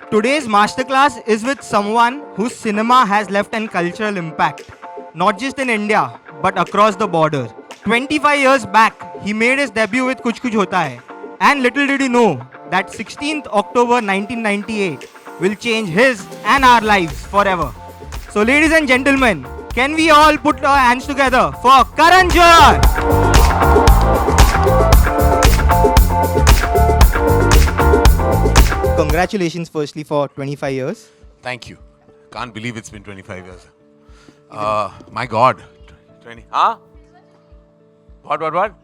Today's masterclass is with someone whose cinema has left an cultural impact, not just in India, but across the border. 25 years back, he made his debut with Kuch Kuch Hota Hai. And little did he know that 16th October 1998 will change his and our lives forever. So ladies and gentlemen, can we all put our hands together for Karan Johar? Congratulations firstly for 25 years. Thank you. Can't believe it's been 25 years. My God. 20. Huh? What?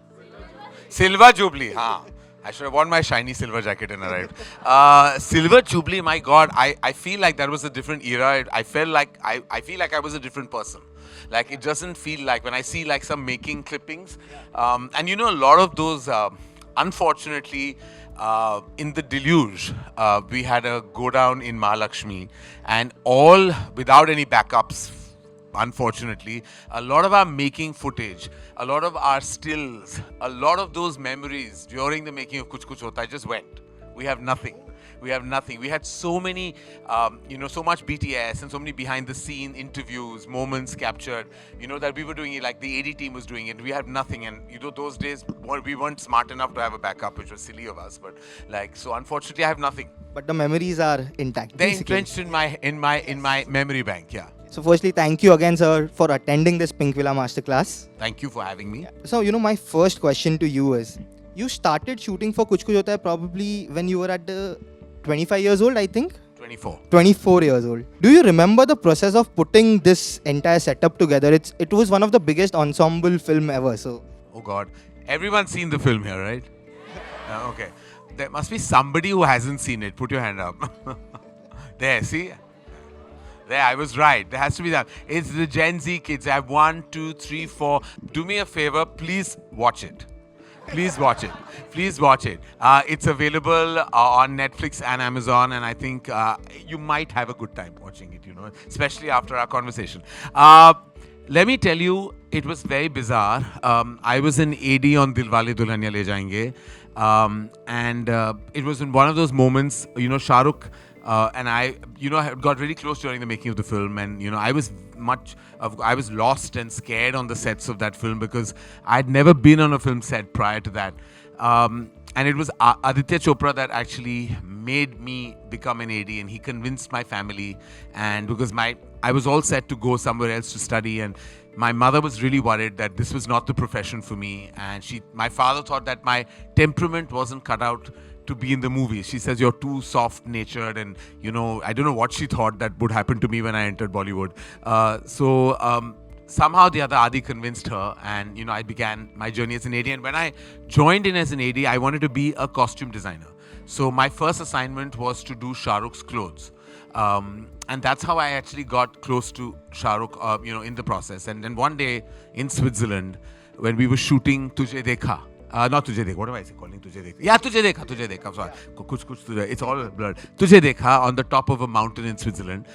Silver Jubilee. Huh. I should have worn my shiny silver jacket and arrived. Silver Jubilee, my God. I feel like that was a different era. I feel like I was a different person. Like it doesn't feel like when I see like some making clippings. And you know, a lot of those, unfortunately, in the deluge, we had a go down in Mahalakshmi, and all without any backups. Unfortunately, a lot of our making footage, a lot of our stills, a lot of those memories during the making of Kuch Kuch Hota Hai just went. We have nothing. We had so many, so much BTS and so many behind the scene interviews, moments captured, that we were doing it, like the AD team was doing it. We had nothing. And, those days, we weren't smart enough to have a backup, which was silly of us. But, so unfortunately, I have nothing. But the memories are intact. They're entrenched in my memory bank, yeah. So firstly, thank you again, sir, for attending this Pinkvilla Masterclass. Thank you for having me. So, my first question to you is, you started shooting for Kuch Kuch Hota Hai probably when you were at 25 years old, I think? 24 years old. Do you remember the process of putting this entire setup together? It was one of the biggest ensemble film ever. So. Oh God. Everyone's seen the film here, right? Okay. There must be somebody who hasn't seen it. Put your hand up. There, see? There, I was right. There has to be that. It's the Gen Z kids. I have 1, 2, 3, 4. Do me a favor. Please watch it. Please watch it. It's available on Netflix and Amazon, and I think you might have a good time watching it, especially after our conversation. Let me tell you, it was very bizarre. I was an AD on Dilwale Dulhania Le Jayenge, and it was in one of those moments, Shah Rukh and I, got really close during the making of the film, and I was lost and scared on the sets of that film because I'd never been on a film set prior to that, and it was Aditya Chopra that actually made me become an AD, and he convinced my family, and because I was all set to go somewhere else to study, and my mother was really worried that this was not the profession for me, and my father thought that my temperament wasn't cut out to be in the movie. She says, you're too soft-natured, and, I don't know what she thought that would happen to me when I entered Bollywood. Somehow the other Adi convinced her, and, I began my journey as an AD. And when I joined in as an AD, I wanted to be a costume designer. So my first assignment was to do Shah Rukh's clothes. And that's how I actually got close to Shah Rukh, in the process. And then one day in Switzerland, when we were shooting Tujhe Dekha, not Tujhe Dekha. What am I calling Tujhe Dekha? Yeah, Tujhe Dekha. I'm sorry. Kuch Tujhe. It's all blurred. Tujhe Dekha on the top of a mountain in Switzerland.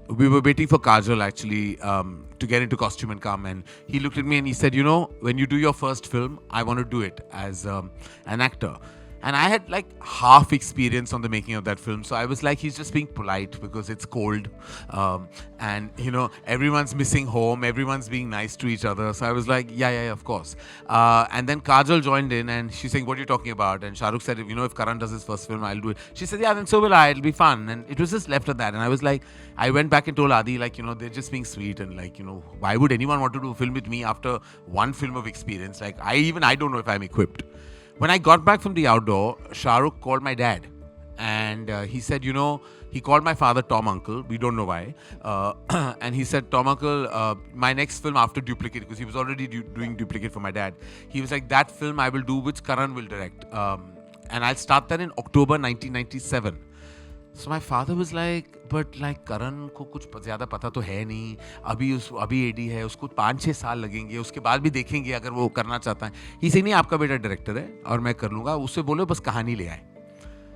We were waiting for Kajol actually to get into costume and come. And he looked at me and he said, when you do your first film, I want to do it as an actor. And I had like half experience on the making of that film. So I was like, he's just being polite because it's cold. And, everyone's missing home. Everyone's being nice to each other. So I was like, yeah, of course. And then Kajol joined in and she's saying, what are you talking about? And Shah Rukh said, if Karan does his first film, I'll do it. She said, yeah, then so will I. It'll be fun. And it was just left at that. And I was like, I went back and told Adi, they're just being sweet. And why would anyone want to do a film with me after one film of experience? I don't know if I'm equipped. When I got back from the outdoor, Shah Rukh called my dad, and he said, he called my father Tom Uncle. We don't know why. And he said, Tom Uncle, my next film after Duplicate, because he was already doing Duplicate for my dad. He was like, that film I will do, which Karan will direct. And I'll start that in October 1997. So my father was like, but Karan को कुछ ज़्यादा पता तो है नहीं, अभी AD है, उसको 5-6 साल लगेंगे, उसके बाद भी देखेंगे अगर वो करना चाहता है. He said, नहीं आपका बेटा डायरेक्टर है और मैं कर लूँगा, उससे बोलो बस कहानी ले आए.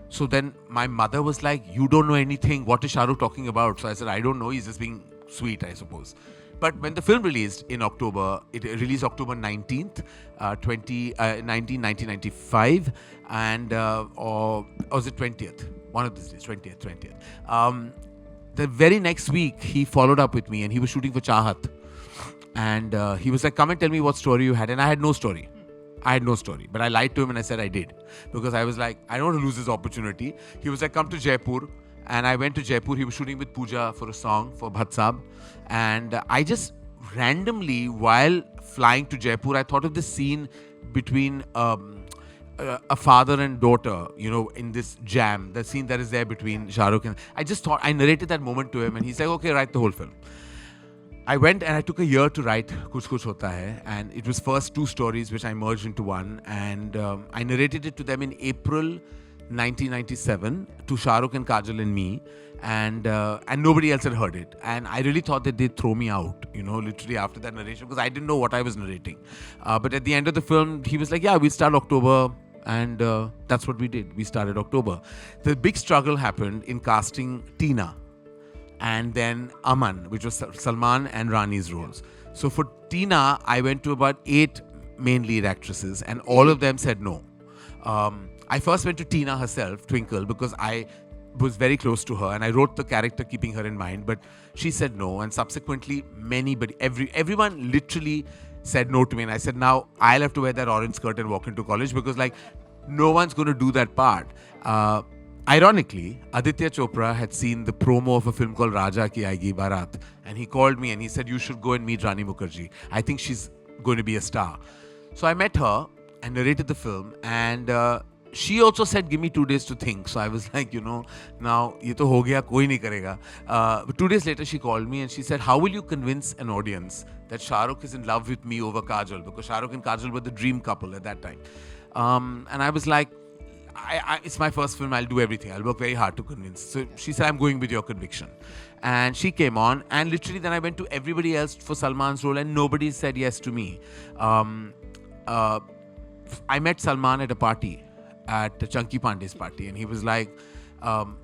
So then my mother was like, you don't know anything, what is Shah Rukh talking about? So I said, I don't know, he's just being sweet, I suppose. But when the film released in October, it released October 19th, 1995, and or was it 20th? One of these days, 20th. The very next week, he followed up with me, and he was shooting for Chahat. And he was like, come and tell me what story you had. And I had no story. But I lied to him and I said I did. Because I was like, I don't want to lose this opportunity. He was like, come to Jaipur. And I went to Jaipur. He was shooting with Pooja for a song for Bhatt Saab. And I just randomly, while flying to Jaipur, I thought of this scene between a father and daughter, in this jam. The scene that is there between Shah Rukh and... I just thought, I narrated that moment to him. And he's like, okay, write the whole film. I went and I took a year to write Kuch Kuch Hota Hai, and it was first 2 stories which I merged into one, and I narrated it to them in April 1997 to Shah Rukh and Kajol and me, and nobody else had heard it, and I really thought that they'd throw me out, literally after that narration, because I didn't know what I was narrating. But at the end of the film, he was like, yeah, we'll start October, and that's what we did. We started October. The big struggle happened in casting Tina and then Aman, which was Salman and Rani's roles. So for Tina, I went to about 8 main lead actresses, and all of them said no. I first went to Tina herself, Twinkle, because I was very close to her, and I wrote the character keeping her in mind, but she said no, and subsequently everyone literally said no to me, and I said, now I'll have to wear that orange skirt and walk into college, because no one's going to do that part. Ironically, Aditya Chopra had seen the promo of a film called Raja Ki Aayegi Bharat, and he called me and he said, you should go and meet Rani Mukherjee. I think she's going to be a star. So I met her and narrated the film, and she also said, give me 2 days to think. So I was like, now ye to ho gaya, koi nahi karega. But 2 days later, she called me and she said, how will you convince an audience that Shah Rukh is in love with me over Kajol? Because Shah Rukh and Kajol were the dream couple at that time. And I was like, it's my first film, I'll do everything. I'll work very hard to convince. So she said, I'm going with your conviction. And she came on, and literally then I went to everybody else for Salman's role, and nobody said yes to me. I met Salman at a party, at Chunky Pandey's party, and he was like, only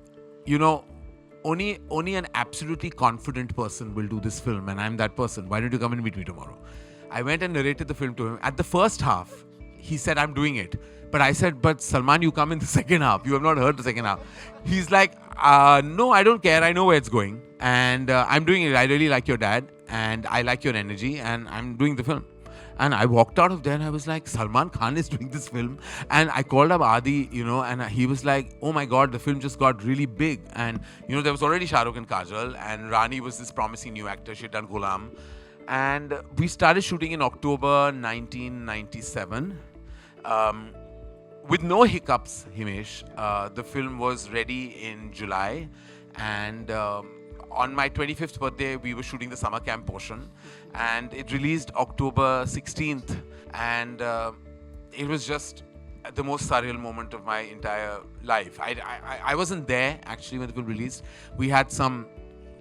an absolutely confident person will do this film, and I'm that person. Why don't you come and meet me tomorrow? I went and narrated the film to him. At the first half, he said, I'm doing it. But I said, but Salman, you come in the second half. You have not heard the second half. He's like, no, I don't care. I know where it's going. And I'm doing it. I really like your dad. And I like your energy. And I'm doing the film. And I walked out of there and I was like, Salman Khan is doing this film. And I called up Adi, and he was like, oh my God, the film just got really big. And, there was already Shah Rukh and Kajol. And Rani was this promising new actor. She'd done Ghulam. And we started shooting in October 1997. With no hiccups, Himesh. The film was ready in July, and on my 25th birthday, we were shooting the summer camp portion, and it released October 16th, and it was just the most surreal moment of my entire life. I wasn't there, actually, when the film released. We had some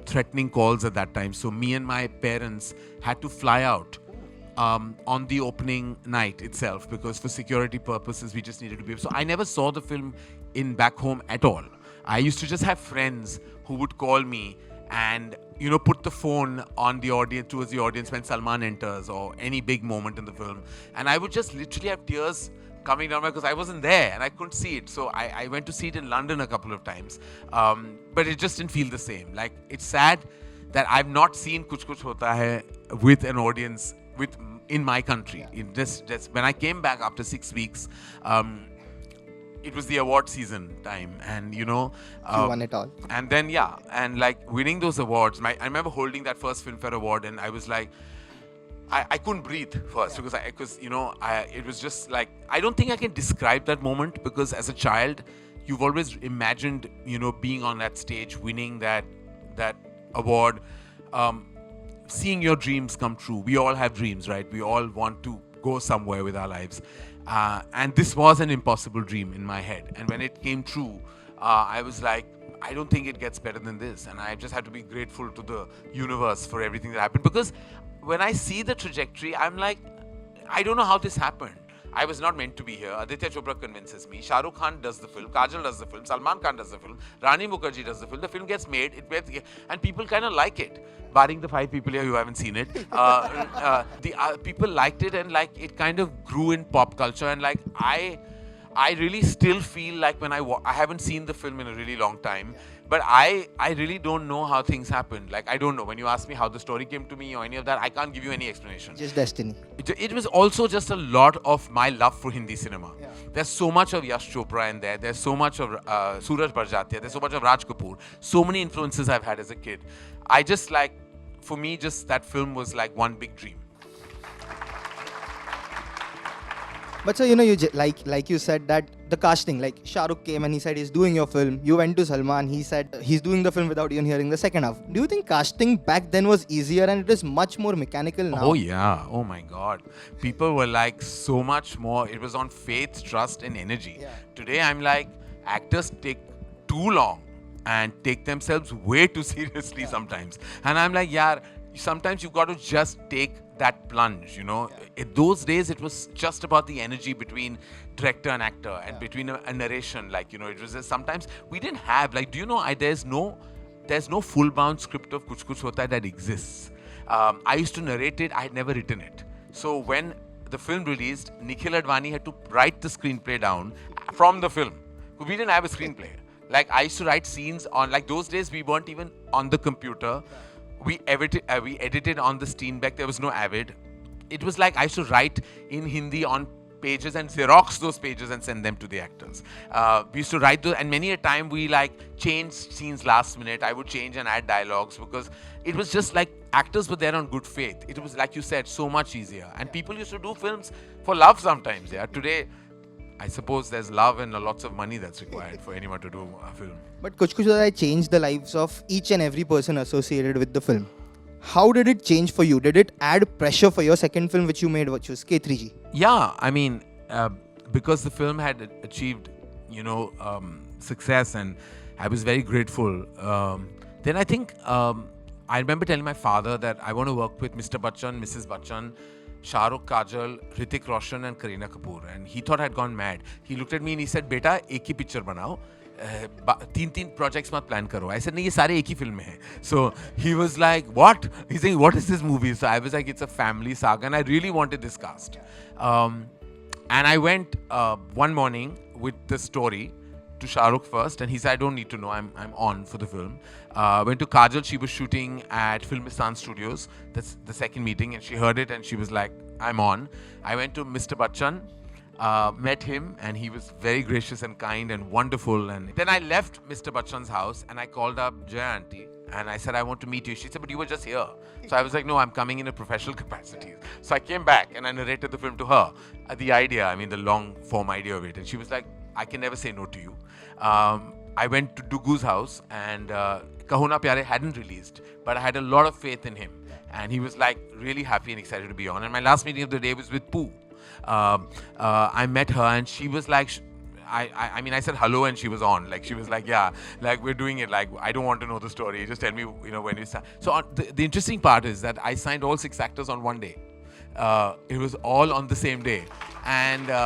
threatening calls at that time, so me and my parents had to fly out on the opening night itself, because for security purposes we just needed to be. So I never saw the film back home at all. I used to just have friends who would call me and put the phone on the audience, towards the audience when Salman enters or any big moment in the film, and I would just literally have tears coming down because I wasn't there and I couldn't see it. So I went to see it in London a couple of times, but it just didn't feel the same. It's sad that I've not seen Kuch Kuch Hota Hai with an audience in my country. It just when I came back after 6 weeks, it was the award season time, and you won it all. And then winning those awards. I remember holding that first Filmfare award, and I was like, I couldn't breathe first, because it was just like, I don't think I can describe that moment, because as a child, you've always imagined being on that stage, winning that award. Seeing your dreams come true. We all have dreams, right? We all want to go somewhere with our lives. And this was an impossible dream in my head. And when it came true, I was like, I don't think it gets better than this. And I just had to be grateful to the universe for everything that happened. Because when I see the trajectory, I'm like, I don't know how this happened. I was not meant to be here. Aditya Chopra convinces me. Shah Rukh Khan does the film. Kajol does the film. Salman Khan does the film. Rani Mukherjee does the film. The film gets made. And people kind of like it. Barring the 5 people here who haven't seen it, the people liked it, and like it kind of grew in pop culture. And like I really still feel like when I haven't seen the film in a really long time, but I really don't know how things happened. Like, I don't know. When you ask me how the story came to me or any of that, I can't give you any explanation. Just destiny. It was also just a lot of my love for Hindi cinema. Yeah. There's so much of Yash Chopra in there. There's so much of Suraj Barjatia. There's so much of Raj Kapoor. So many influences I've had as a kid. I just like, for me, just that film was like one big dream. But so, you know, like you said that the casting, like Shah Rukh came and he said he's doing your film. You went to Salman, he said he's doing the film without even hearing the second half. Do you think casting back then was easier and it is much more mechanical now? Oh yeah, oh my God. People were like so much more, it was on faith, trust and energy. Yeah. Today I'm like, actors take too long and take themselves way too seriously sometimes. And I'm like, yeah, sometimes you've got to just take that plunge, you know. In those days, it was just about the energy between director and actor and between a narration. Like, you know, it was just sometimes we didn't have, like, do you know, there's no full-bound script of Kuch Kuch Hota Hai that exists. I used to narrate it, I had never written it. So when the film released, Nikhil Advani had to write the screenplay down from the film. We didn't have a screenplay. Like, I used to write scenes on, like, those days we weren't even on the computer. We edited on the Steenbeck. There was no Avid. It was like I used to write in Hindi on pages and Xerox those pages and send them to the actors. We used to write those, and many a time we like changed scenes last minute. I would change and add dialogues because it was just like actors were there on good faith. It was, like you said, so much easier. And people used to do films for love sometimes. Yeah, today, I suppose there's love and lots of money that's required for anyone to do a film. But Kuch Kuch Hota Hai changed the lives of each and every person associated with the film. How did it change for you? Did it add pressure for your second film which you made, which was K3G? Yeah, I mean, because the film had achieved, you know, success, and I was very grateful. Then I think I remember telling my father that I want to work with Mr. Bachchan, Mrs. Bachchan, Shah Rukh, Kajol, Hrithik Roshan and Kareena Kapoor. And he thought I'd gone mad. He looked at me and he said, "Beta, ek hi picture banao. 3 projects mat plan karo." I said, "No, ye sare ek hi film mein hai." So he was like, "What?" He's saying, "What is this movie?" So I was like, "It's a family saga." And I really wanted this cast. And I went one morning with the story to Shah Rukh first, and he said, "I don't need to know, I'm on for the film." Went to Kajol, she was shooting at Filmistan Studios. That's the second meeting, and she heard it and she was like, "I'm on." I went to Mr. Bachchan, met him, and he was very gracious and kind and wonderful. And then I left Mr. Bachchan's house and I called up Jaya auntie and I said, "I want to meet you." She said, "But you were just here." So I was like, "No, I'm coming in a professional capacity." So I came back and I narrated the film to her. The idea, I mean, the long form idea of it. And she was like, "I can never say no to you." I went to Dugu's house, and Kaho Na Pyare hadn't released, but I had a lot of faith in him. And he was like really happy and excited to be on. And my last meeting of the day was with Pooh. I met her and she was like, I mean, I said hello and she was on. Like, she was like, "Yeah, like we're doing it. Like, I don't want to know the story. Just tell me, you know, when you start." So the interesting part is that I signed all 6 actors on one day. It was all on the same day. And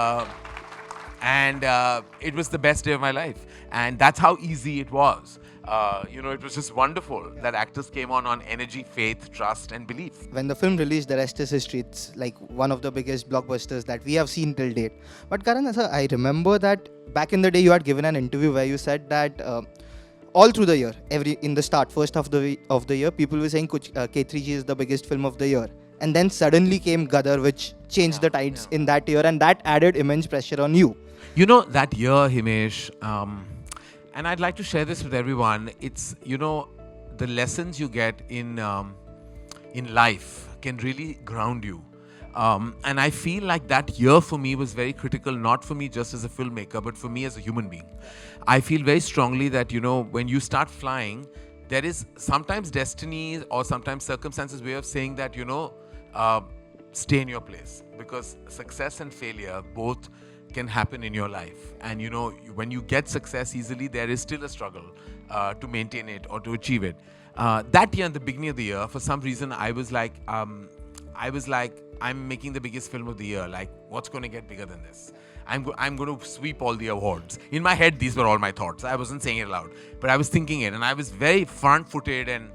it was the best day of my life. And that's how easy it was. You know, it was just wonderful that actors came on energy, faith, trust, and belief. When the film released, the rest is history. It's like one of the biggest blockbusters that we have seen till date. But Karan, sir, I remember that back in the day you had given an interview where you said that all through the year, in the start, first half of the year, people were saying K3G is the biggest film of the year. And then suddenly came Gadar, which changed the tides in that year, and that added immense pressure on you. You know, that year, Himesh, and I'd like to share this with everyone. It's, you know, the lessons you get in life can really ground you. And I feel like that year for me was very critical, not for me just as a filmmaker, but for me as a human being. I feel very strongly that, you know, when you start flying, there is sometimes destiny or sometimes circumstances way of saying that, you know, stay in your place. Because success and failure both can happen in your life. And, you know, when you get success easily, there is still a struggle to maintain it or to achieve it. That year, in the beginning of the year, for some reason, I was like, I was like, I'm making the biggest film of the year. Like, what's going to get bigger than this? I'm going to sweep all the awards. In my head, these were all my thoughts. I wasn't saying it aloud, but I was thinking it, and I was very front-footed. And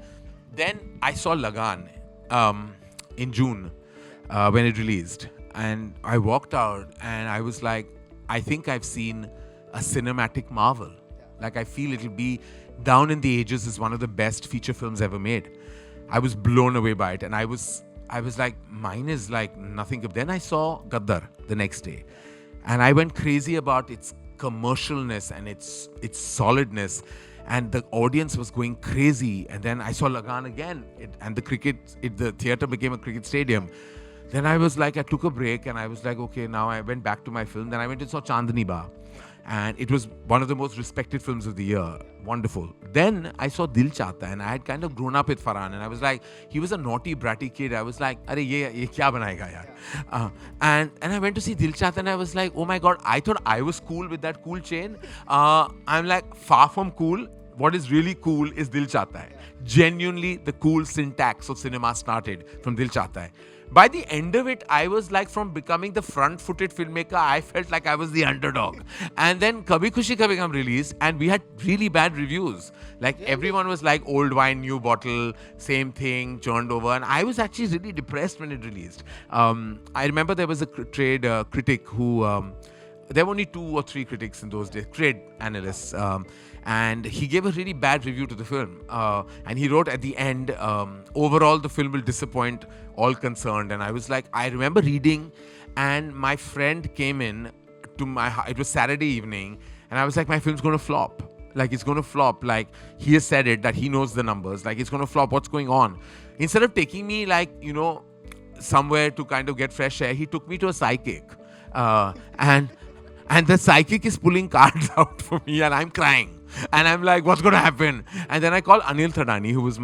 then I saw Lagan in June when it released, and I walked out, and I was like, I think I've seen a cinematic marvel. Like, I feel it'll be Down in the Ages is one of the best feature films ever made. I was blown away by it, and I was like, mine is like nothing. Then I saw Gaddar the next day, and I went crazy about its commercialness and its solidness, and the audience was going crazy. And then I saw Lagan again, the theater became a cricket stadium. Then I was like, I took a break, and I was like, okay, now I went back to my film. Then I went and saw Chandni Ba, and it was one of the most respected films of the year. Wonderful. Then I saw Dil Chahta, and I had kind of grown up with Farhan, and I was like, he was a naughty, bratty kid. I was like, Arey, ye kya banayega yaar? And I went to see Dil Chahta, and I was like, oh my God, I thought I was cool with that cool chain. I'm like, far from cool. What is really cool is Dil Chahta Hai. Genuinely, the cool syntax of cinema started from Dil Chahta Hai. By the end of it, I was like, from becoming the front-footed filmmaker, I felt like I was the underdog. And then Kabhi Khushi Kabhie Gham released, and we had really bad reviews. Like, everyone was like, old wine, new bottle, same thing, churned over. And I was actually really depressed when it released. I remember there was a trade critic who... there were only 2 or 3 critics in those days, trade analysts. And he gave a really bad review to the film. And he wrote at the end, overall, the film will disappoint all concerned. And I was like, I remember reading, and my friend came in to my house. It was Saturday evening, and I was like, my film's going to flop. Like, it's going to flop. Like, he has said it, that he knows the numbers. Like, it's going to flop. What's going on? Instead of taking me, like, somewhere to kind of get fresh air, he took me to a psychic. And the psychic is pulling cards out for me, and I'm crying. And I'm like, what's going to happen? And then I call Anil Thadani, who's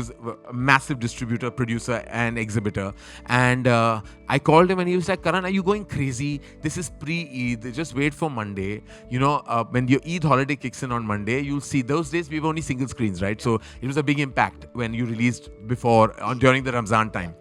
a massive distributor, producer, and exhibitor. And I called him, and he was like, Karan, are you going crazy? This is pre-Eid. Just wait for Monday. When your Eid holiday kicks in on Monday, you'll see. Those days, we were only single screens, right? So it was a big impact when you released during the Ramzan time.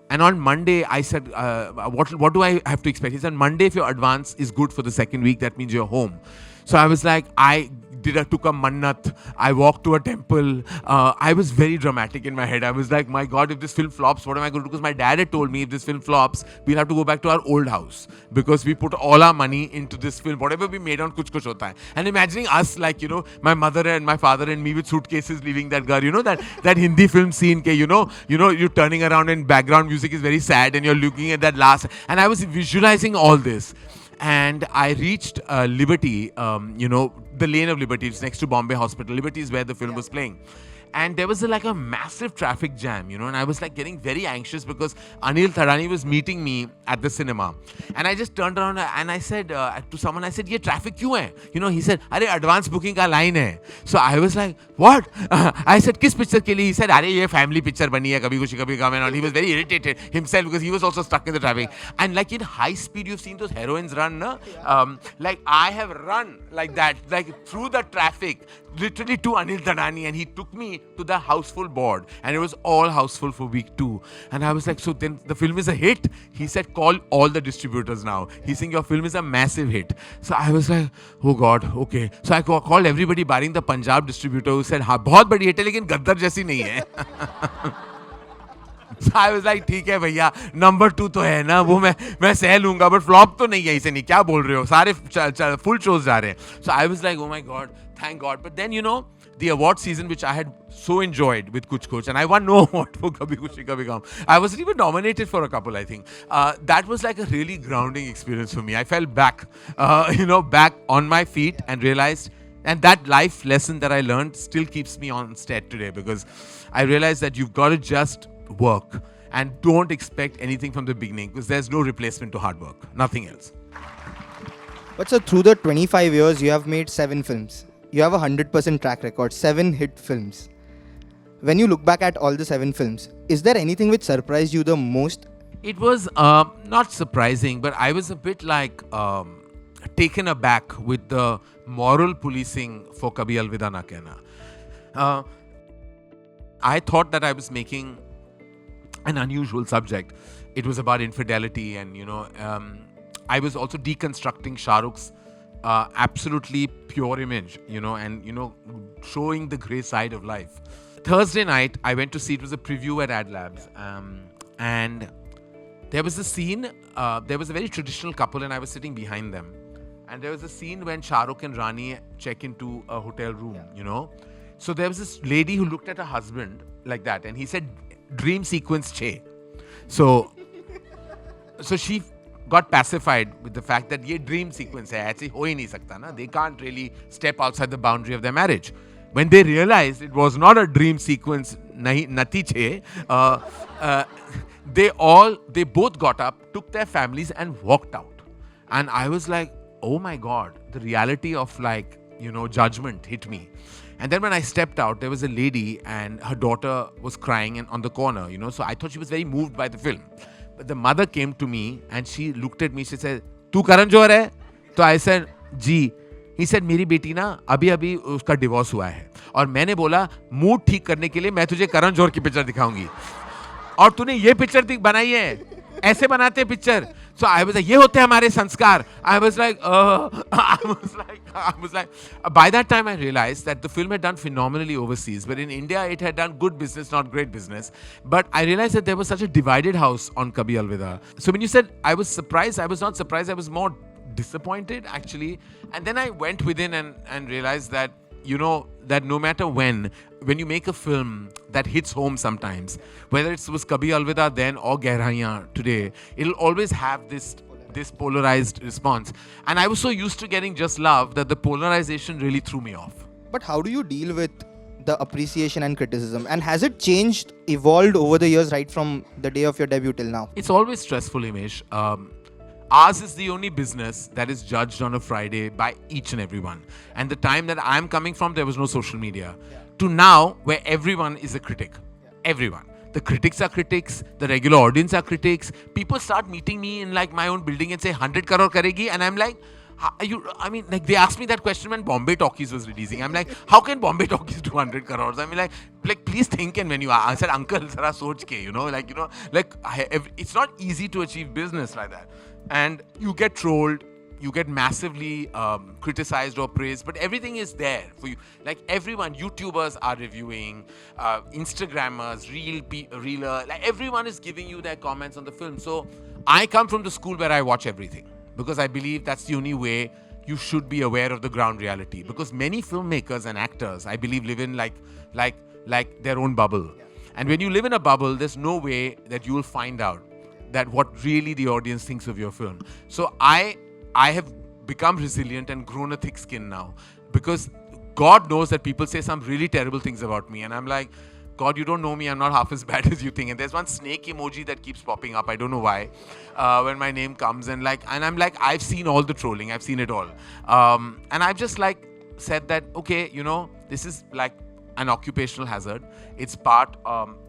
And on Monday, I said, what do I have to expect? He said, Monday, if your advance is good for the second week, that means you're home. So I was like, I took a mannat. I walked to a temple. I was very dramatic in my head. I was like, my God, if this film flops, what am I going to do? Because my dad had told me, if this film flops, we'll have to go back to our old house. Because we put all our money into this film, whatever we made on Kuch Kuch Hota Hai. And imagining us, like, my mother and my father and me with suitcases leaving that ghar, that Hindi film scene, you're turning around and background music is very sad and you're looking at that last. And I was visualizing all this. And I reached Liberty, the lane of Liberty. It's next to Bombay Hospital. Liberty is where the film was playing. And there was a massive traffic jam, and I was like getting very anxious because Anil Thadani was meeting me at the cinema. And I just turned around and I said to someone, I said, ye traffic kyun hai? He said, arey advance booking ka line hai. So I was like, what? I said, kis picture ke liye? He said, arey ye family picture bani hai, Kabhi Khushi Kabhie Gham. And he was very irritated himself because he was also stuck in the traffic. And like in high speed, you've seen those heroines run, no? Like I have run like that, like through the traffic, literally to Anil Thadani, and he took me to the houseful board, and it was all houseful for week 2. And I was like, so then the film is a hit? He said, call all the distributors now. He's saying your film is a massive hit. So I was like, oh God, okay. So I called everybody barring the Punjab distributor, who said, हाँ बहुत बड़ी hit है लेकिन गद्दर जैसी नहीं है. So I was like, ठीक है भैया, number 2 तो है ना, वो मैं सह लूंगा, but flop तो नहीं है इसे नहीं, क्या बोल रहे हो, सारे full shows जा रहे हैं. So I was like, oh my God, thank God. But then, the award season, which I had so enjoyed with Kuch Kuch, and I won no award for Kabhi Khushi Kabhie Gham. I was even nominated for a couple, I think. That was like a really grounding experience for me. I fell back, back on my feet and realized, and that life lesson that I learned still keeps me on stead today, because I realized that you've got to just work and don't expect anything from the beginning, because there's no replacement to hard work, nothing else. But so through the 25 years, you have made 7 films. You have a 100% track record, 7 hit films. When you look back at all the 7 films, is there anything which surprised you the most? It was not surprising, but I was a bit like taken aback with the moral policing for Kabhi Alvida Na Kehna. I thought that I was making an unusual subject. It was about infidelity, and I was also deconstructing Shah Rukh's absolutely pure image, and showing the grey side of life. Thursday night, I went to see, it was a preview at Ad Labs, and there was a scene, there was a very traditional couple and I was sitting behind them. And there was a scene when Shah Rukh and Rani check into a hotel room, So there was this lady who looked at her husband like that and he said, dream sequence che. So she got pacified with the fact that ye dream sequence hai, aise ho hi nahi sakta na. They can't really step outside the boundary of their marriage. When they realized it was not a dream sequence, nati che, they both got up, took their families and walked out. And I was like, oh my God, the reality of judgment hit me. And then when I stepped out, there was a lady and her daughter was crying on the corner, So I thought she was very moved by the film. But the mother came to me and she looked at me. She said, "Tu Karan Johar hai?" So I said, "Ji." He said, "मेरी बेटी ना अभी उसका divorce हुआ है और मैंने बोला मूड ठीक करने के लिए मैं तुझे करण जौहर की पिक्चर दिखाऊंगी और तूने ये पिक्चर बनाई है ऐसे बनाते हैं picture." So I was like, ये होते हैं हमारे संस्कार. I was like, by that time I realized that the film had done phenomenally overseas, but in India it had done good business, not great business. But I realized that there was such a divided house on Kabhi Alvida. So when you said I was surprised, I was not surprised. I was more disappointed actually. And then I went within and realized that that no matter when you make a film that hits home sometimes, whether it was Kabhi Alvida then or Gehraiyan today, it'll always have this polarized response. And I was so used to getting just love that the polarization really threw me off. But how do you deal with the appreciation and criticism? And has it changed, evolved over the years, right from the day of your debut till now? It's always stressful, Imesh. Ours is the only business that is judged on a Friday by each and everyone. And the time that I'm coming from, there was no social media. Yeah. To now, where everyone is a critic. Yeah. Everyone. The critics are critics. The regular audience are critics. People start meeting me in my own building and say, 100 crore karegi? And I'm like, they asked me that question when Bombay Talkies was releasing. I'm like, how can Bombay Talkies do 100 crores? I mean, like please think. And when you I said, uncle, zara soch ke, it's not easy to achieve business like that. And you get trolled, you get massively criticized or praised, but everything is there for you. Like everyone, YouTubers are reviewing, Instagrammers, Reeler, everyone is giving you their comments on the film. So I come from the school where I watch everything because I believe that's the only way you should be aware of the ground reality. Because many filmmakers and actors, I believe, live in like their own bubble. Yeah. And when you live in a bubble, there's no way that you will find out that what really the audience thinks of your film. So I have become resilient and grown a thick skin now because God knows that people say some really terrible things about me and I'm like, God, you don't know me, I'm not half as bad as you think. And there's one snake emoji that keeps popping up, I don't know why, when my name comes and I'm like, I've seen all the trolling, I've seen it all. And I've just said that, okay, this is like an occupational hazard. It's part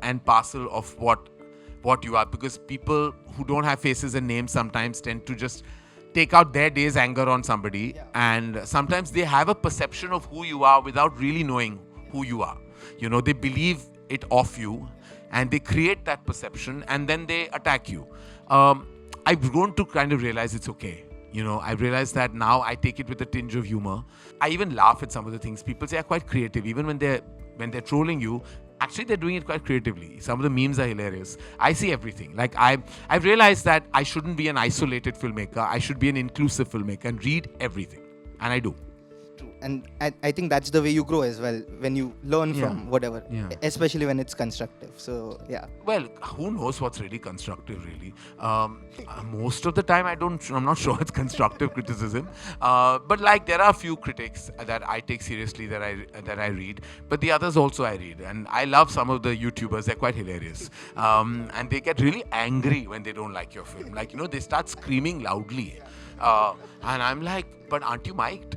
and parcel of what you are, because people who don't have faces and names sometimes tend to just take out their day's anger on somebody. Yeah. And sometimes they have a perception of who you are without really knowing who you are. They believe it of you and they create that perception and then they attack you. I've grown to kind of realize it's okay. I realize that now I take it with a tinge of humor. I even laugh at some of the things people say are quite creative, even when they're trolling you. Actually, they're doing it quite creatively. Some of the memes are hilarious. I see everything. I've realized that I shouldn't be an isolated filmmaker. I should be an inclusive filmmaker and read everything. And I do. True. And I think that's the way you grow as well, when you learn from whatever, especially when it's constructive. So, yeah. Well, who knows what's really constructive, really? Most of the time, I'm not sure it's constructive criticism. But there are a few critics that I take seriously that I read. But the others also I read. And I love some of the YouTubers. They're quite hilarious. And they get really angry when they don't like your film. They start screaming loudly. And I'm like, but aren't you mic'd?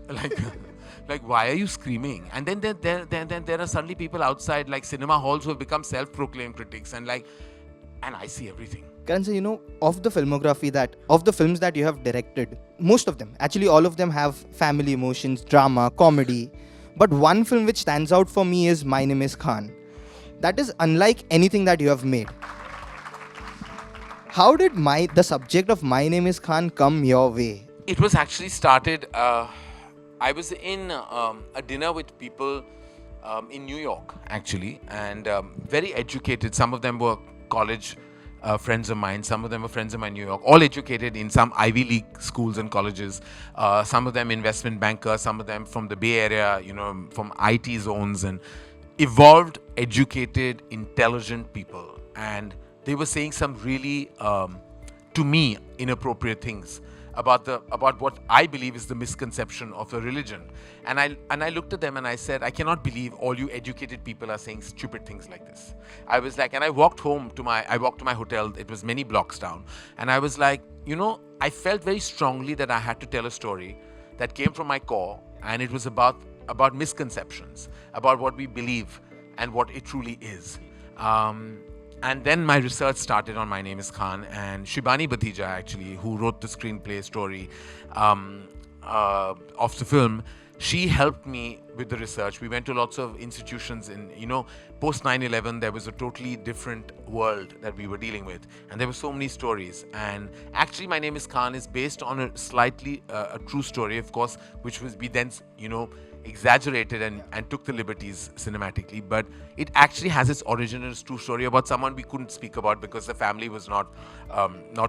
Why are you screaming? And then there are suddenly people outside, cinema halls, who have become self-proclaimed critics, and I see everything. Karan, so, of the filmography of the films that you have directed, most of them, actually all of them have family emotions, drama, comedy. But one film which stands out for me is My Name is Khan. That is unlike anything that you have made. how did the subject of My Name Is Khan come your way? It was actually started. I was in a dinner with people in New York, actually, and very educated. Some of them were college friends of mine. Some of them were friends of mine in New York. All educated in some Ivy League schools and colleges. Some of them investment bankers. Some of them from the Bay Area, from IT zones, and evolved, educated, intelligent people. And they were saying some really, to me, inappropriate things about what I believe is the misconception of a religion. And I looked at them and I said, I cannot believe all you educated people are saying stupid things like this. I was like, and I walked to my hotel. It was many blocks down. And I was like, I felt very strongly that I had to tell a story that came from my core, and it was about misconceptions, about what we believe and what it truly is. And then my research started on My Name Is Khan, and Shibani Bhattija, actually, who wrote the screenplay story of the film, she helped me with the research. We went to lots of institutions in, post 9/11, there was a totally different world that we were dealing with. And there were so many stories. And actually, My Name Is Khan is based on a slightly, a true story, of course, which was, we then, exaggerated and took the liberties cinematically, but it actually has its origin in a true story about someone we couldn't speak about because the family was not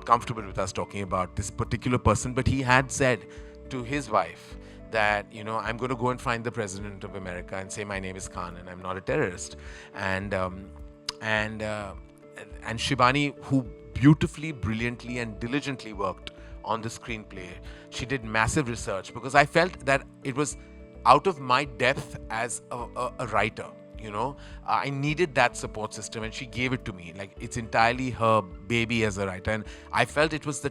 comfortable with us talking about this particular person. But he had said to his wife that, I'm going to go and find the president of America and say my name is Khan and I'm not a terrorist. And Shibani, who beautifully, brilliantly and diligently worked on the screenplay, she did massive research because I felt that it was out of my depth as a writer. I needed that support system, and she gave it to me. Like, it's entirely her baby as a writer, and I felt it was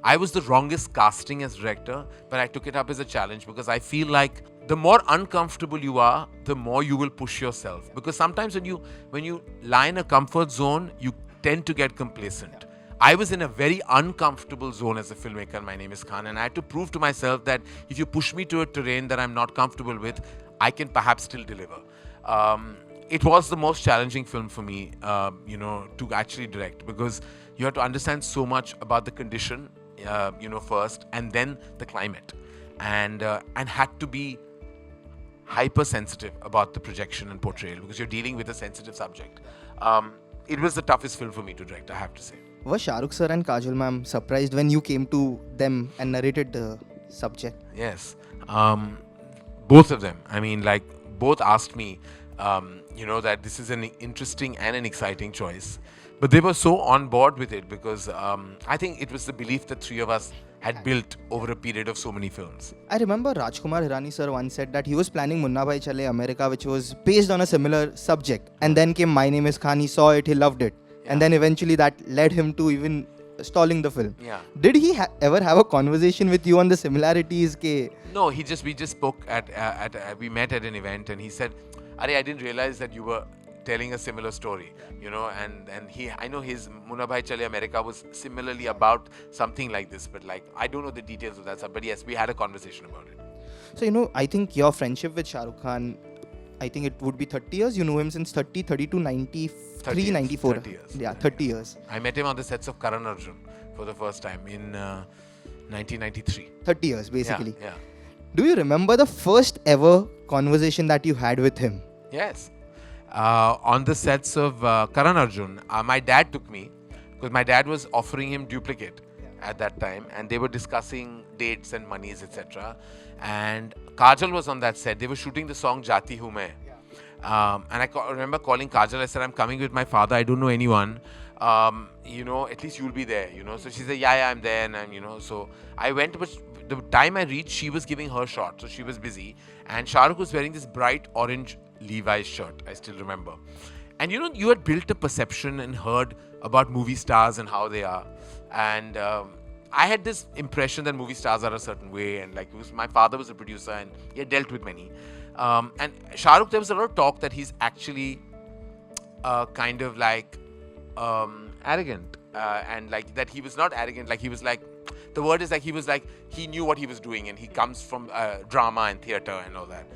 I was the wrongest casting as director, but I took it up as a challenge because I feel like the more uncomfortable you are, the more you will push yourself. Because sometimes when you lie in a comfort zone, you tend to get complacent. I was in a very uncomfortable zone as a filmmaker, and My Name Is Khan, and I had to prove to myself that if you push me to a terrain that I'm not comfortable with, I can perhaps still deliver. It was the most challenging film for me, to actually direct, because you have to understand so much about the condition, first, and then the climate, and had to be hypersensitive about the projection and portrayal because you're dealing with a sensitive subject. It was the toughest film for me to direct, I have to say. Was Shah Rukh sir and Kajol ma'am surprised when you came to them and narrated the subject? Yes. Both of them. I mean, both asked me, that this is an interesting and an exciting choice. But they were so on board with it because I think it was the belief that three of us had built over a period of so many films. I remember Rajkumar Hirani sir once said that he was planning Munnabhai Chale America, which was based on a similar subject. And then came My Name Is Khan, he saw it, he loved it. Yeah. And then eventually that led him to even stalling the film. Yeah. Did he ever have a conversation with you on the similarities? No, we just spoke we met at an event, and he said, Ari, I didn't realize that you were telling a similar story, and I know his Munnabhai Chale America was similarly about something like this, but I don't know the details of that stuff, but yes, we had a conversation about it. So, I think your friendship with Shah Rukh Khan, I think it would be 30 years. You know him since 32, 93, 94. 30 years. Yeah, 30 years. I met him on the sets of Karan Arjun for the first time in 1993. 30 years, basically. Yeah. Do you remember the first ever conversation that you had with him? Yes. On the sets of Karan Arjun, my dad took me because my dad was offering him duplicate at that time, and they were discussing dates and monies, etc. And Kajol was on that set. They were shooting the song Jati Hu Main. And I remember calling Kajol. I said, I'm coming with my father. I don't know anyone. At least you'll be there, So she said, yeah, I'm there. And, so I went, but the time I reached, she was giving her shot. So she was busy. And Shah Rukh was wearing this bright orange Levi's shirt. I still remember. And, you had built a perception and heard about movie stars and how they are. And I had this impression that movie stars are a certain way. And my father was a producer and he had dealt with many. And Shah Rukh, there was a lot of talk that he's actually kind of arrogant. And that he was not arrogant. He was the word is he knew what he was doing, and he comes from drama and theatre and all that.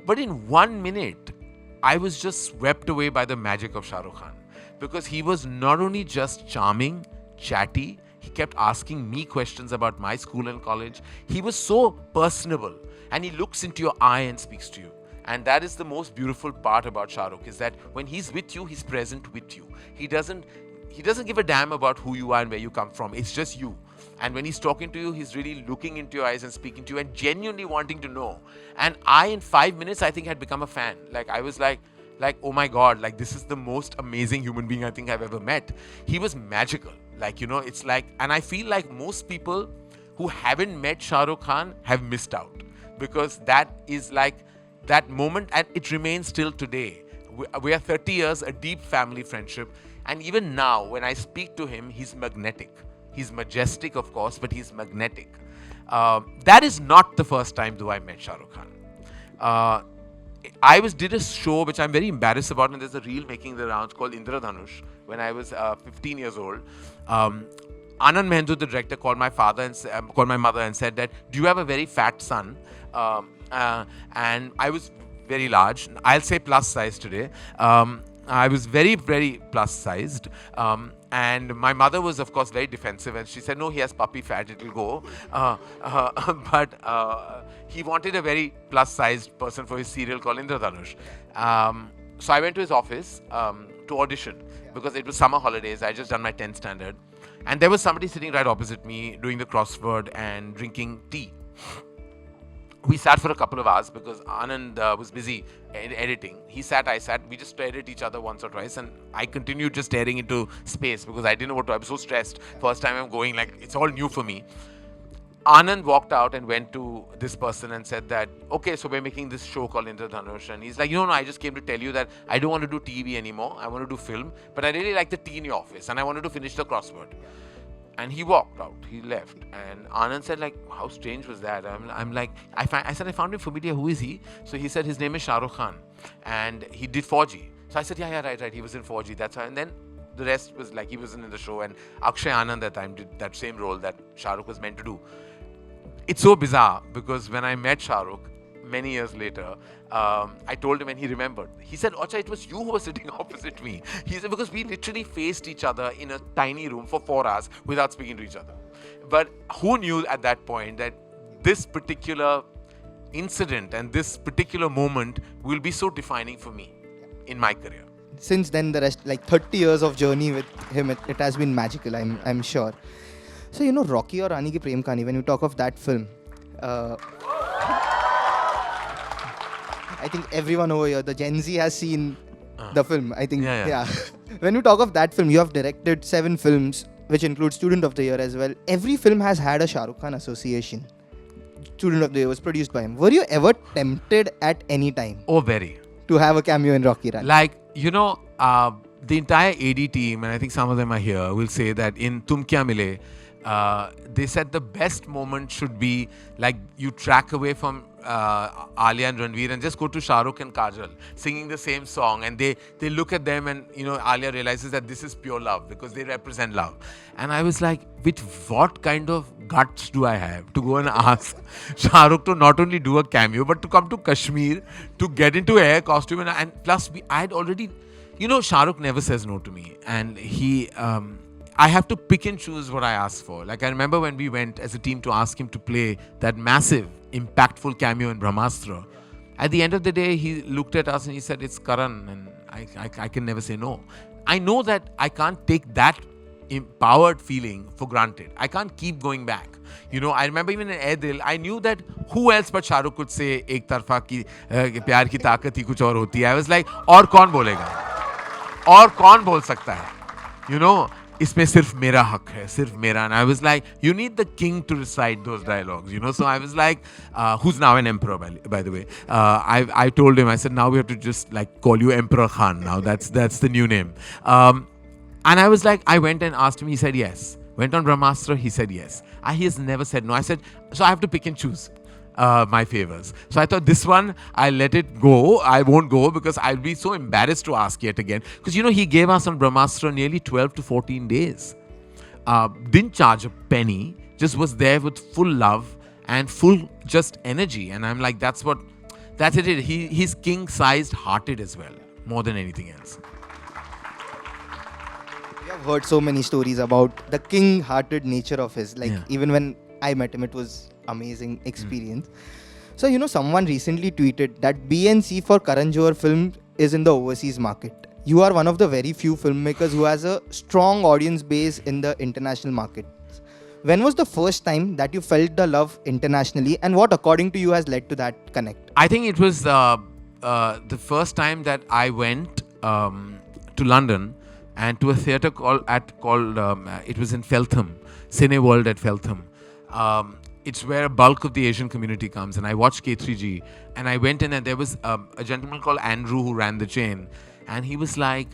But in 1 minute, I was just swept away by the magic of Shah Rukh Khan, because he was not only just charming, chatty. He kept asking me questions about my school and college. He was so personable, and he looks into your eye and speaks to you. And that is the most beautiful part about Shah Rukh, is that when he's with you, he's present with you. He doesn't give a damn about who you are and where you come from. It's just you. And when he's talking to you, he's really looking into your eyes and speaking to you and genuinely wanting to know. And I, in 5 minutes, I think had become a fan. Like, I was like, oh my God, like, this is the most amazing human being I think I've ever met. He was magical. Like, you know, it's like, and I feel like most people who haven't met Shah Rukh Khan have missed out, because that is like that moment, and it remains till today. We are 30 years, a deep family friendship. And even now, when I speak to him, he's magnetic. He's majestic, of course, but he's magnetic. That is not the first time, though, I met Shah Rukh Khan. I did a show which I'm very embarrassed about, and there's a reel making the rounds called Indradhanush when I was 15 years old. Anand Mehendu, the director, called my mother and said that, do you have a very fat son? And I was very large. I'll say plus size today. I was very, very plus sized. And my mother was, of course, very defensive, and she said, no, he has puppy fat, it'll go. But he wanted a very plus sized person for his serial called Indradhanush. So I went to his office to audition, because it was summer holidays. I just done my 10th standard. And there was somebody sitting right opposite me doing the crossword and drinking tea. We sat for a couple of hours because Anand was busy editing. He sat, I sat. We just stared at each other once or twice, and I continued just staring into space because I didn't know what to do. I was so stressed. First time I'm going, like, it's all new for me. Anand walked out and went to this person and said that, okay, so we're making this show called Indradhanush. And he's like, no, I just came to tell you that I don't want to do TV anymore. I want to do film. But I really like the tea in your office, and I wanted to finish the crossword. And he walked out. He left. And Anand said, like, how strange was that? I'm like, I said, I found him familiar. Who is he? So he said, his name is Shah Rukh Khan. And he did 4G. So I said, yeah, right. He was in 4G. That's why. And then the rest was like, he wasn't in the show. And Akshay Anand that time did that same role that Shah Rukh was meant to do. It's so bizarre, because when I met Shah Rukh many years later, I told him, and he remembered. He said, Acha, it was you who was sitting opposite me. He said, because we literally faced each other in a tiny room for 4 hours without speaking to each other. But who knew at that point that this particular incident and this particular moment will be so defining for me in my career. Since then, the rest, like 30 years of journey with him, it has been magical, I'm sure. So, you know, Rocky or Rani ki Prem Kahaani, when you talk of that film, I think everyone over here, the Gen Z has seen the film. I think, yeah. When you talk of that film, you have directed 7 films, which include Student of the Year as well. Every film has had a Shah Rukh Khan association. Student of the Year was produced by him. Were you ever tempted at any time? Oh, very. To have a cameo in Rocky Rani? Like, you know, the entire AD team, and I think some of them are here, will say that in Tum Kya Mile, they said the best moment should be like you track away from Alia and Ranveer and just go to Shah Rukh and Kajol singing the same song, and they look at them, and you know, Alia realizes that this is pure love because they represent love. And I was like, with what kind of guts do I have to go and ask Shah Rukh to not only do a cameo but to come to Kashmir to get into air costume, and plus I had already, you know, Shah Rukh never says no to me, and he I have to pick and choose what I ask for. Like, I remember when we went as a team to ask him to play that massive, impactful cameo in Brahmastra. At the end of the day, he looked at us and he said, it's Karan, and I can never say no. I know that I can't take that empowered feeling for granted. I can't keep going back. You know, I remember even in Ae Dil, I knew that who else but Shah Rukh could say, Ek tarfa ki pyar ki taakat hi kuch aur hoti hai. I was like, aur kaun bolega? Aur kaun bol sakta hai? You know, इसमें सिर्फ मेरा हक है, सिर्फ मेरा. And I was like, you need the king to recite those dialogues, you know. So I was like, who's now an emperor, by the way. I told him, I said, now we have to just like call you Emperor Khan now. That's the new name. And I was like, I went and asked him. He said yes. Went on Brahmastra. He said yes. He has never said no. I said, so I have to pick and choose my favors. So I thought, this one, I'll let it go. I won't go because I'll be so embarrassed to ask yet again. Because, you know, he gave us on Brahmastra nearly 12 to 14 days. Didn't charge a penny. Just was there with full love and full just energy. And I'm like, that's it. He's king-sized hearted as well, more than anything else. We I've heard so many stories about the king-hearted nature of his. Like, Yeah. even when I met him, it was amazing experience. So, someone recently tweeted that BNC for Karan Johar film is in the overseas market. You are one of the very few filmmakers who has a strong audience base in the international market. When was the first time that you felt the love internationally, and what, according to you, has led to that connect? I think it was the first time that I went to London and to a theatre called it was in Feltham, Cine World at Feltham. It's where a bulk of the Asian community comes, and I watched K3G, and I went in, and there was a gentleman called Andrew who ran the chain, and he was like,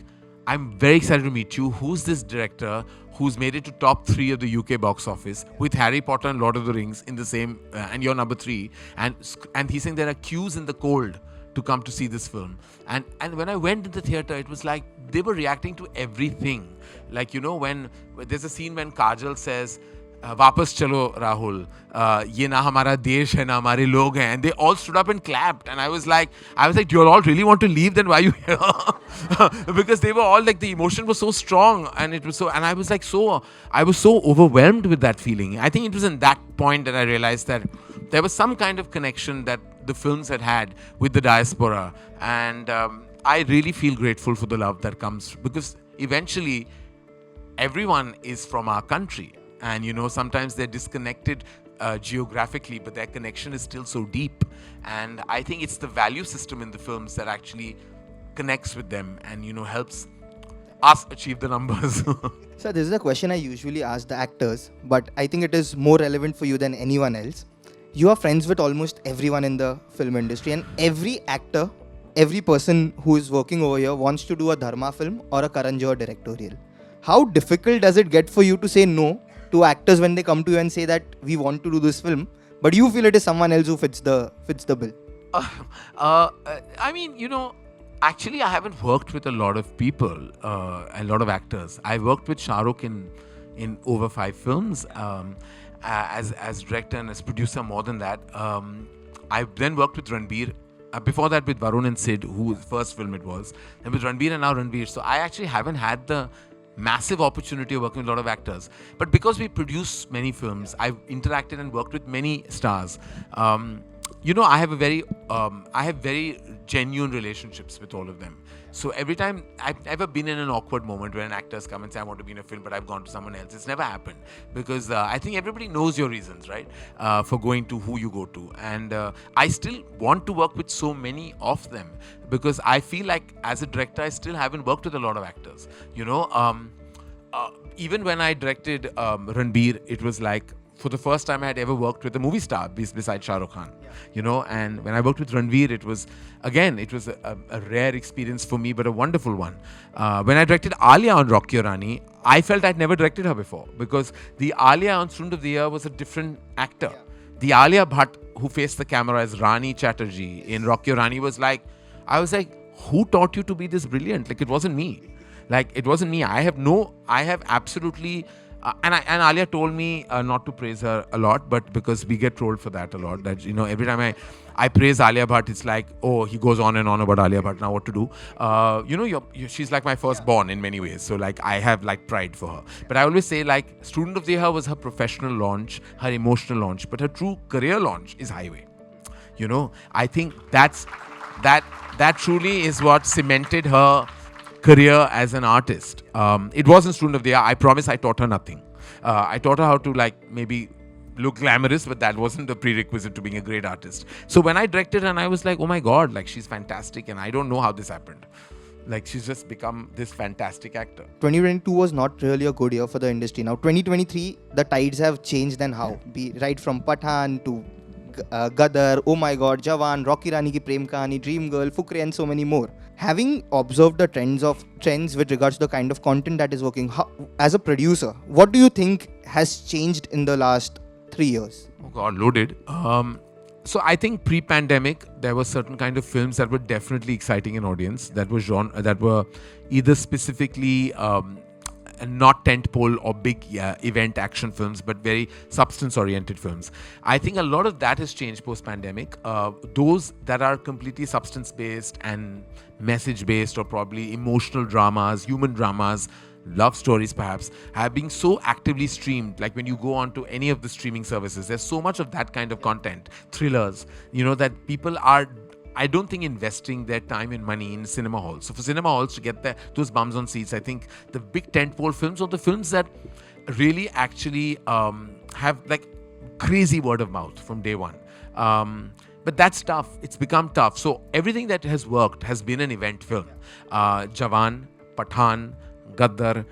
"I'm very excited to meet you. Who's this director who's made it to top 3 of the UK box office with Harry Potter and Lord of the Rings in the same, and you're number 3, and he's saying there are queues in the cold to come to see this film." And when I went to the theatre, it was like they were reacting to everything. Like, when there's a scene when Kajol says, "Vapas chalo Rahul, ye na hamara desh hai na hamare log hain," and they all stood up and clapped, and I was like, do you all really want to leave? Then why are you here? Because they were all like, the emotion was so strong, and it was so, and I was like, I was so overwhelmed with that feeling. I think it was in that point that I realized that there was some kind of connection that the films had with the diaspora, and I really feel grateful for the love that comes, because eventually everyone is from our country. And sometimes they're disconnected geographically, but their connection is still so deep. And I think it's the value system in the films that actually connects with them and helps us achieve the numbers. So this is a question I usually ask the actors, but I think it is more relevant for you than anyone else. You are friends with almost everyone in the film industry, and every actor, every person who is working over here wants to do a Dharma film or a Karan Johar directorial. How difficult does it get for you to say no to actors when they come to you and say that we want to do this film, but you feel it is someone else who fits the bill? I mean, actually I haven't worked with a lot of people, a lot of actors. I worked with Shah Rukh in over 5 films as director and as producer, more than that. I then worked with Ranveer. Before that with Varun and Sid, whose first film it was. And with Ranveer and now Ranveer. So I actually haven't had the massive opportunity of working with a lot of actors. But because we produce many films, I've interacted and worked with many stars. I have very genuine relationships with all of them. So every time, I've never been in an awkward moment where an actor's come and say, "I want to be in a film," but I've gone to someone else. It's never happened, because I think everybody knows your reasons, right? For going to who you go to. And I still want to work with so many of them, because I feel like as a director, I still haven't worked with a lot of actors. Even when I directed Ranveer, it was like, for the first time I had ever worked with a movie star besides Shah Rukh Khan, and when I worked with Ranveer, it was a rare experience for me, but a wonderful one. When I directed Alia on Rocky or Rani, I felt I'd never directed her before, because the Alia on Student of the Year was a different actor. Yeah. The Alia Bhatt who faced the camera as Rani Chatterjee in Rocky or Rani was like, I was like, who taught you to be this brilliant? Like, it wasn't me. I have absolutely... and Alia told me not to praise her a lot, but because we get trolled for that a lot. That every time I praise Alia Bhatt, it's like, oh, he goes on and on about Alia Bhatt. Now what to do? She's like my firstborn in many ways. So like I have like pride for her. But I always say, like, Student of the Year was her professional launch, her emotional launch, but her true career launch is Highway. I think that truly is what cemented her career as an artist. It wasn't Student of the Year. I promise I taught her nothing. I taught her how to maybe look glamorous, but that wasn't the prerequisite to being a great artist. So when I directed her, and I was like, oh my God, she's fantastic, and I don't know how this happened. She's just become this fantastic actor. 2022 was not really a good year for the industry. Now 2023, the tides have changed, and how? Right from Pathaan to Gadar, oh my God, Jawan, Rocky Rani ki Prem Kahaani, Dream Girl, Fukre, and so many more. Having observed the trends with regards to the kind of content that is working, as a producer, what do you think has changed in the last 3 years? Oh God, loaded. So I think pre-pandemic, there were certain kind of films that were definitely exciting an audience, that were either specifically not tentpole or big event action films, but very substance-oriented films. I think a lot of that has changed post-pandemic. Those that are completely substance-based and message-based, or probably emotional dramas, human dramas, love stories perhaps, have been so actively streamed. Like when you go on to any of the streaming services, there's so much of that kind of content, thrillers, that people are, I don't think, investing their time and money in cinema halls. So for cinema halls to get those bums on seats, I think the big tentpole films or the films that really actually have like crazy word of mouth from day one. But that's tough. It's become tough. So everything that has worked has been an event film. Jawan, Pathan, Gaddar,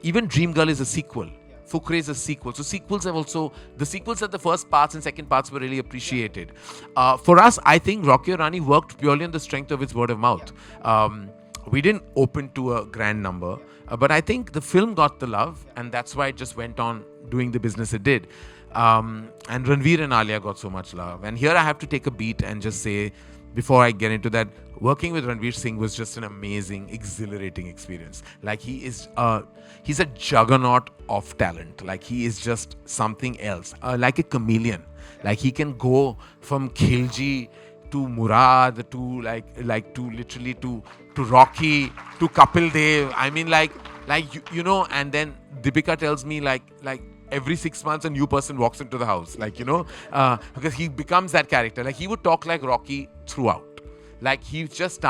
even Dream Girl is a sequel. Fukre is a sequel. So sequels have also, the sequels at the first parts and second parts were really appreciated. For us, I think Rocky Aur Rani worked purely on the strength of its word of mouth. We didn't open to a grand number, but I think the film got the love, and that's why it just went on doing the business it did. And Ranveer and Alia got so much love. And here I have to take a beat and just say, before I get into that, working with Ranveer Singh was just an amazing, exhilarating experience. Like he's a juggernaut of talent. Like he is just something else, like a chameleon. Like he can go from Khilji to Murad to like to literally to Rocky to Kapil Dev. I mean and then Deepika tells me like every 6 months a new person walks into the house, because he becomes that character. Like he would talk like Rocky throughout. Like he just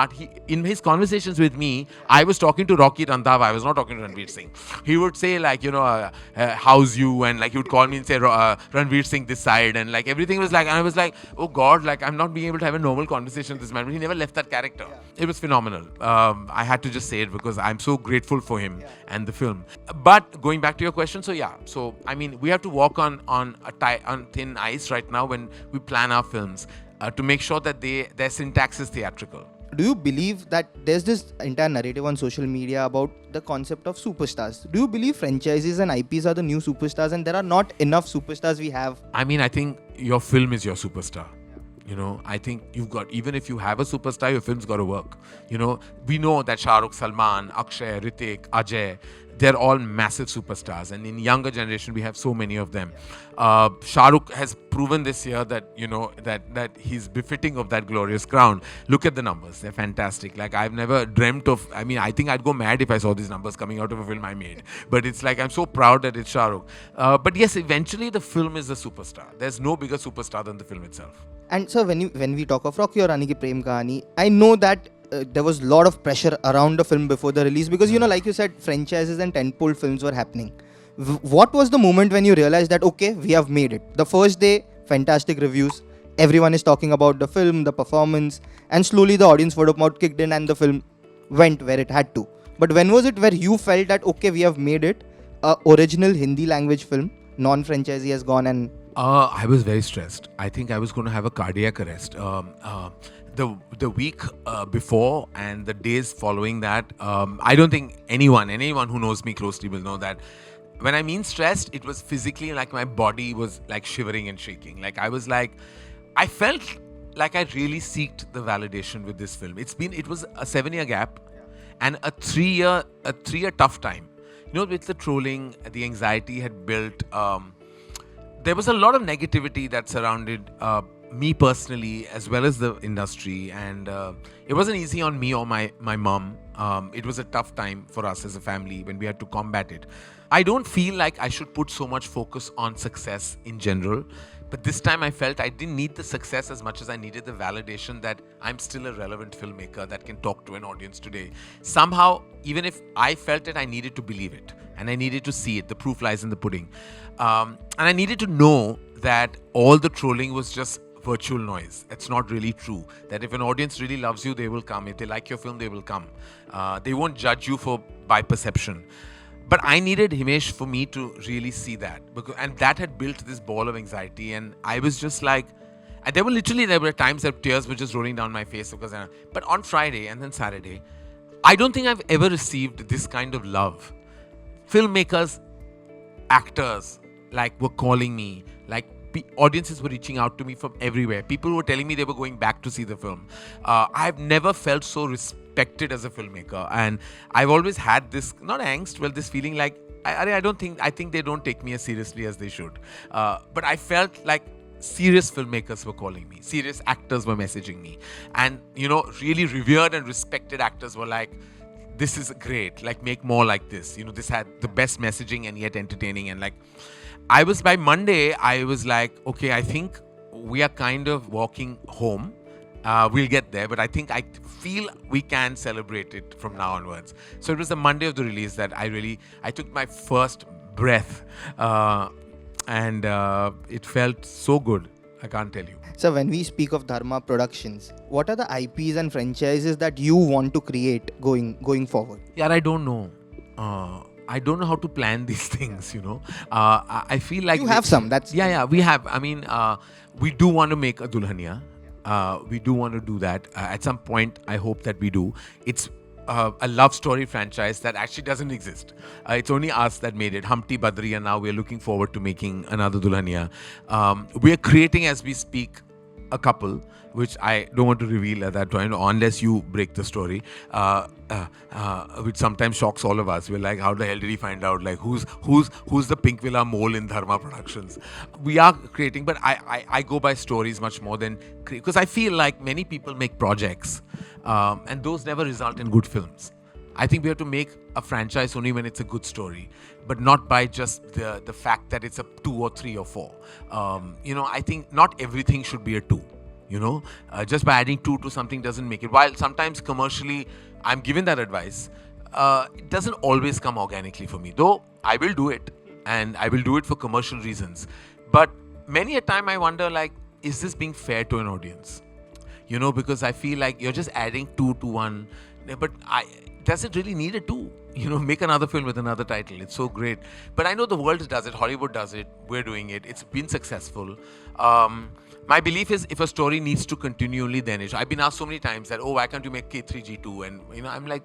in his conversations with me, I was talking to Rocky Randhawa. I was not talking to Ranveer Singh. He would say how's you? And like he would call me and say, Ranveer Singh this side. And like everything was like, and I was like, oh God, like I'm not being able to have a normal conversation with this man. But he never left that character. It was phenomenal. I had to just say it because I'm so grateful for him and the film. But going back to your question, so I mean, we have to walk on thin ice right now when we plan our films. To make sure that their syntax is theatrical. Do you believe that there's this entire narrative on social media about the concept of superstars? Do you believe franchises and IPs are the new superstars and there are not enough superstars we have? I mean, I think your film is your superstar. I think even if you have a superstar, your film's got to work. We know that Shah Rukh, Salman, Akshay, Hrithik, Ajay, they're all massive superstars. And in younger generation, we have so many of them. Shah Rukh has proven this year that, that he's befitting of that glorious crown. Look at the numbers. They're fantastic. Like I've never dreamt of, I think I'd go mad if I saw these numbers coming out of a film I made. But it's like, I'm so proud that it's Shah Rukh. But yes, eventually the film is the superstar. There's no bigger superstar than the film itself. And so when we talk of Rocky Aur Rani ki Prem Kahaani, I know that there was a lot of pressure around the film before the release because, like you said, franchises and tentpole films were happening. What was the moment when you realized that, okay, we have made it? The first day, fantastic reviews. Everyone is talking about the film, the performance, and slowly the audience word of mouth kicked in and the film went where it had to. But when was it where you felt that, okay, we have made it? Original Hindi language film, non-franchisee has gone and... I was very stressed. I think I was going to have a cardiac arrest. The week before and the days following that, I don't think anyone who knows me closely will know that when I mean stressed, it was physically like my body was like shivering and shaking. Like I felt like I really seeked the validation with this film. It was a 7-year gap and a 3-year tough time. With the trolling, the anxiety had built. There was a lot of negativity that surrounded me personally as well as the industry, and it wasn't easy on me or my mom. It was a tough time for us as a family when we had to combat it. I don't feel like I should put so much focus on success in general, but this time I felt I didn't need the success as much as I needed the validation that I'm still a relevant filmmaker that can talk to an audience today. Somehow, even if I felt it, I needed to believe it and I needed to see it. The proof lies in the pudding. And I needed to know that all the trolling was just virtual noise. It's not really true. That if an audience really loves you, they will come. If they like your film, they will come. They won't judge you by perception. But I needed Himesh for me to really see that. And that had built this ball of anxiety. And I was just like, and there were times that tears were just rolling down my face. But on Friday and then Saturday, I don't think I've ever received this kind of love. Filmmakers, actors, were calling me. Audiences were reaching out to me from everywhere. People were telling me they were going back to see the film. I've never felt so respected as a filmmaker. And I've always had this, not angst, this feeling like, I think they don't take me as seriously as they should. But I felt like serious filmmakers were calling me. Serious actors were messaging me. And, really revered and respected actors were like, this is great, like make more like this. You know, this had the best messaging and yet entertaining. And like, by Monday, I was like, okay, I think we are kind of walking home. We'll get there, but I think I feel we can celebrate it from now onwards. So it was the Monday of the release that I took my first breath, and it felt so good. I can't tell you. So when we speak of Dharma Productions, what are the IPs and franchises that you want to create going forward? Yeah, I don't know. I don't know how to plan these things, you know. I feel like... You have some, that's... Yeah, we have. I mean, we do want to make a Dulhania. We do want to do that. At some point, I hope that we do. It's a love story franchise that actually doesn't exist. It's only us that made it. Humpty Badri, and now we're looking forward to making another Dulhania. We're creating, as we speak, a couple, which I don't want to reveal at that point unless you break the story, which sometimes shocks all of us. We're like, how the hell did he find out? Like, who's the Pinkvilla mole in Dharma Productions? We are creating, but I go by stories much more than... Because I feel like many people make projects, and those never result in good films. I think we have to make a franchise only when it's a good story, but not by just the fact that it's a 2 or 3 or 4. You know, I think not everything should be a 2. You know, just by adding 2 to something doesn't make it. While sometimes commercially, I'm given that advice, it doesn't always come organically for me. Though I will do it, and I will do it for commercial reasons. But many a time I wonder, like, is this being fair to an audience? You know, because I feel like you're just adding 2 to 1. But does it really need a 2? You know, make another film with another title. It's so great. But I know the world does it. Hollywood does it. We're doing it. It's been successful. My belief is if a story needs to continue, only then it. I've been asked so many times that, oh, why can't you make K3G 2? And, you know, I'm like,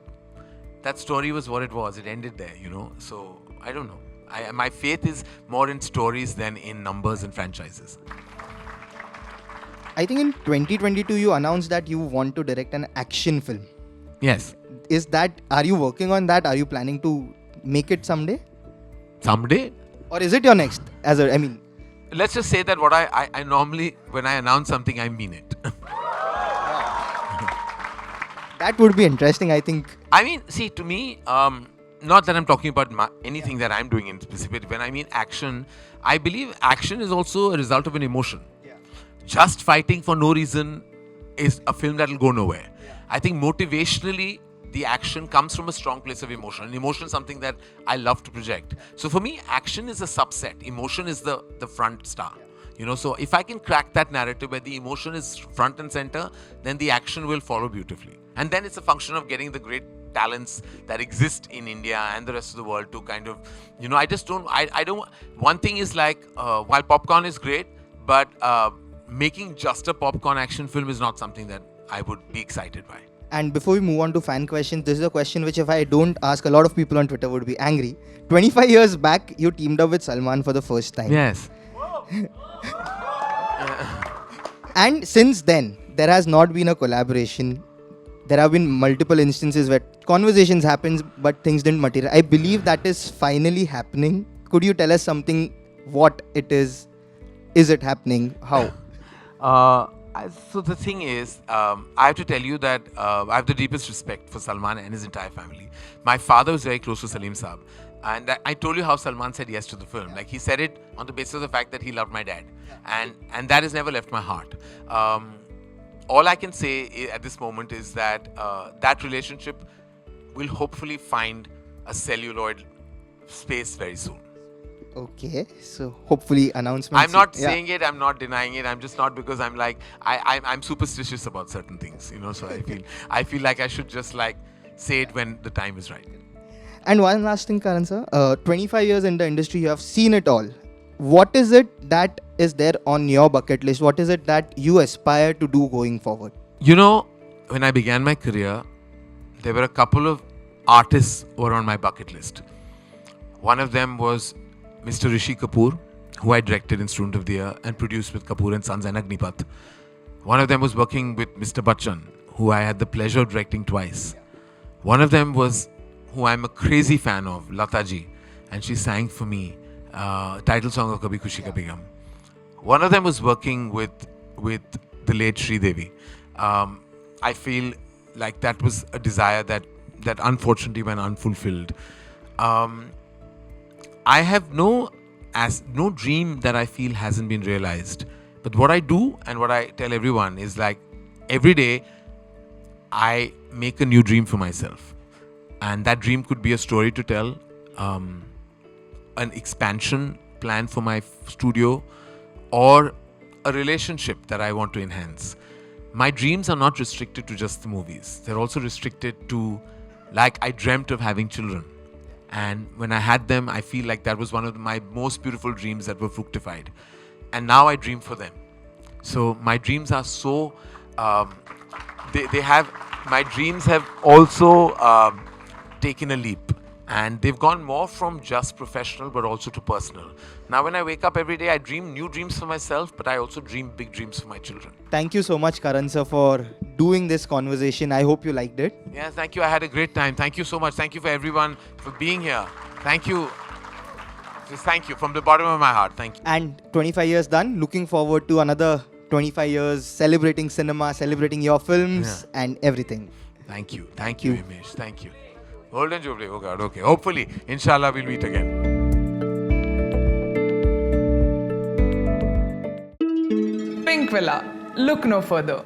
that story was what it was. It ended there, you know. So, I don't know. My faith is more in stories than in numbers and franchises. I think in 2022, you announced that you want to direct an action film. Yes. Are you working on that? Are you planning to make it someday? Someday? Or is it your next? Let's just say that what I normally, when I announce something, I mean it. That would be interesting, I think. I mean, see, to me, not that I'm talking about anything that I'm doing in specific. When I mean action, I believe action is also a result of an emotion. Yeah. Just fighting for no reason is a film that will go nowhere. Yeah. I think motivationally, the action comes from a strong place of emotion. And emotion is something that I love to project. So for me, action is a subset. Emotion is the front star. You know, so if I can crack that narrative where the emotion is front and center, then the action will follow beautifully. And then it's a function of getting the great talents that exist in India and the rest of the world to kind of, you know, I don't, one thing is like, while popcorn is great, but making just a popcorn action film is not something that I would be excited by. And before we move on to fan questions, this is a question which if I don't ask, a lot of people on Twitter would be angry. 25 years back, you teamed up with Salman for the first time. Yes. And since then, there has not been a collaboration. There have been multiple instances where conversations happened, but things didn't materialize. I believe that is finally happening. Could you tell us something, what it is? Is it happening? How? So the thing is, I have to tell you that I have the deepest respect for Salman and his entire family. My father was very close to Salim Saab. And I told you how Salman said yes to the film. Like, he said it on the basis of the fact that he loved my dad. And that has never left my heart. All I can say at this moment is that that relationship will hopefully find a celluloid space very soon. Okay, so hopefully announcements. I'm not saying it, I'm not denying it. I'm just not, because I'm like, I'm superstitious about certain things, you know. So I feel like I should just like say it when the time is right. And one last thing, Karan sir, 25 years in the industry, you have seen it all. What is it that is there on your bucket list? What is it that you aspire to do going forward? You know, when I began my career, there were a couple of artists who were on my bucket list. One of them was Mr. Rishi Kapoor, who I directed in Student of the Year and produced with Kapoor and Sons and Agnipath. One of them was working with Mr. Bachchan, who I had the pleasure of directing twice. One of them was who I'm a crazy fan of, Lata ji, and she sang for me title song of Kabhi Khushi Kabhi Gham. One of them was working with the late Sri Devi. I feel like that was a desire that that unfortunately went unfulfilled. I have no dream that I feel hasn't been realized. But what I do and what I tell everyone is like every day I make a new dream for myself. And that dream could be a story to tell, an expansion plan for my studio, or a relationship that I want to enhance. My dreams are not restricted to just the movies. They're also restricted to, like, I dreamt of having children. And when I had them, I feel like that was one of my most beautiful dreams that were fructified. And now I dream for them. So my dreams are so, my dreams have also taken a leap. And they've gone more from just professional, but also to personal. Now when I wake up every day, I dream new dreams for myself, but I also dream big dreams for my children. Thank you so much, Karan sir, for doing this conversation. I hope you liked it. Yes, thank you. I had a great time. Thank you so much. Thank you for everyone for being here. Thank you. Just thank you from the bottom of my heart. Thank you. And 25 years done. Looking forward to another 25 years celebrating cinema, celebrating your films and everything. Thank you. Thank you, Himesh. Thank you. Golden Jubilee. Oh God. Okay. Hopefully, inshallah, we'll meet again. Pinkvilla. Look no further.